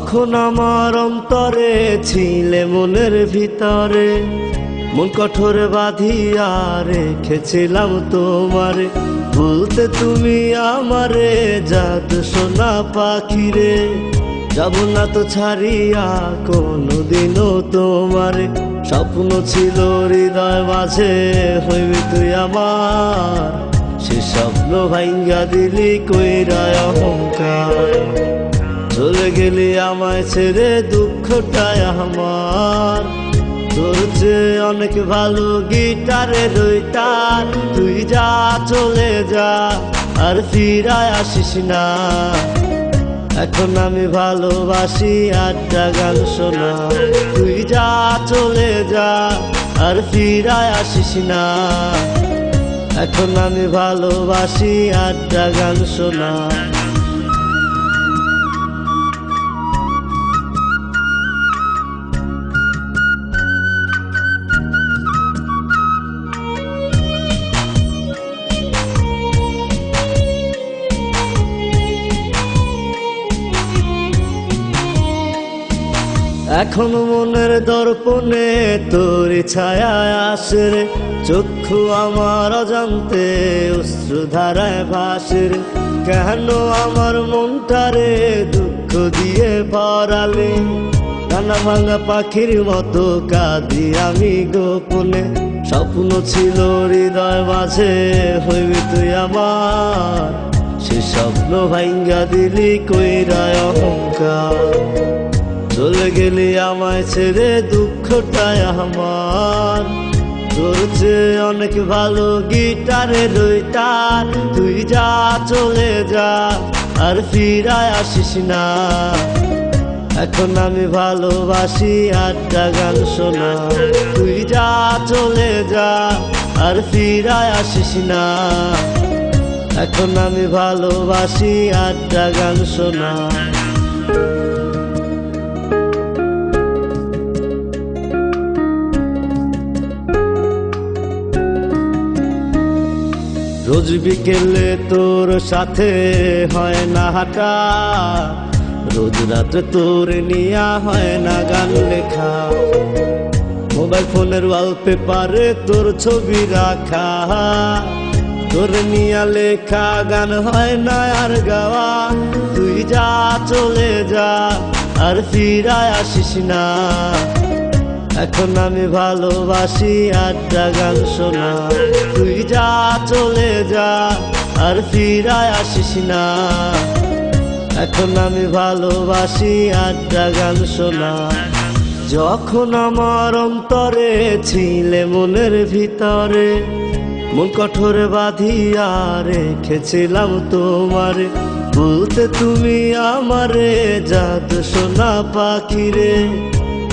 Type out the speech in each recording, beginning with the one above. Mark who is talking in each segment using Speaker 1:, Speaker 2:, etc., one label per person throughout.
Speaker 1: যখন আমার অন্তরে ছিলে মনের ভিতরে, মন কঠোরে বাঁধিয়া রেখেছিলাম তোমারে। বলতে তুমি আমারে জাদু সোনা পাখিরে, যাব না তো ছাড়িয়া কোনদিনও তোমারে। স্বপ্ন ছিল হৃদয় মাঝে হইবি তুই আমার, সে স্বপ্ন ভাঙ্গা দিলি কইরা অহংকার। চলে গেলি আমায় ছেড়ে দুঃখটায় আমার, তোর চেয়ে অনেক ভালো গিটারের ওই তার। তুই যা চলে যা আর ফিরায় আসিস না, এখন আমি ভালোবাসি আড্ডা গান শোনা। তুই যা চলে যা আর ফিরায় আসিস না, এখন আমি ভালোবাসি আড্ডা গান শোনা। এখন মনের দর্পণে তোর ছায়া আসে রে, চক্ষু আমার অজান্তে অশ্রুধারায় ভাসে রে। কেন আমার মনটারে দুঃখ দিয়ে ভরালে, ডানা ভাঙা পাখির মতো কাঁদি আমি গোপনে। স্বপ্ন ছিল হৃদয় মাঝে হইবি তুই আমার, সে স্বপ্ন ভাঙ্গা দিলি কইরা অহংকার। চলে গেলি আমায় ছেড়ে দুঃখটায় আমার, তোর চেয়ে অনেক ভালো গিটারের ওই তার। তুই যা চলে যা আর ফিরায় আসিস না, এখন আমি ভালোবাসি আড্ডা গান শোনা। তুই যা চলে যা আর ফিরায় আসিস না, এখন আমি ভালোবাসি আড্ডা গান শোনা। রোজ বিকেলে তোর সাথে হয় না হাঁটা, রোজ রাত্রে তোর নিয়া হয় না গান লেখা। মোবাইল ফোনের ওয়ালপেপারে তোর ছবি রাখা, তোর নিয়া লেখা গান হয় না আর গাওয়া। তুই যা চলে যা আর ফিরায় আসিস না, এখন আমি ভালোবাসি আড্ডা গান শোনা। তুই যা চলে যা আর ফিরায় আসিস না, এখন আমি ভালোবাসি আড্ডা গান শোনা। যখন আমার অন্তরে ছিলে মনের ভিতরে, মন কঠোরে বাঁধিয়া রেখেছিলাম তোমারে। বলতে তুমি আমারে জাদু সোনা পাখিরে,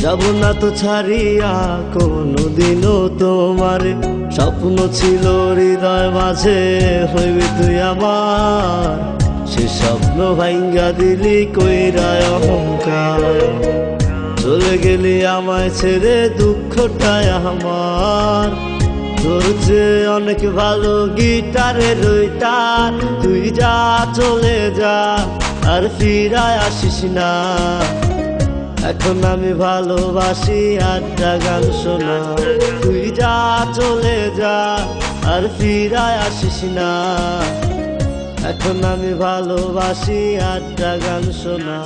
Speaker 1: যাব না তো ছাড়িয়া কোনদিনও তোমারে। স্বপ্ন ছিল হৃদয় মাঝে হইবি তুই আমার, সে স্বপ্ন ভাঙ্গা দিলি কইরা অহংকার। চলে গেলি আমায় ছেড়ে দুঃখটায় আমার, তোর চেয়ে অনেক ভালো গিটারের ওই তার। তুই যা চলে যা আর ফিরায় আসিস না, এখন আমি ভালোবাসি আড্ডা গান শোনা। তুই যা চলে যা আর ফিরায় আসিস না, এখন আমি ভালোবাসি আড্ডা গান শোনা।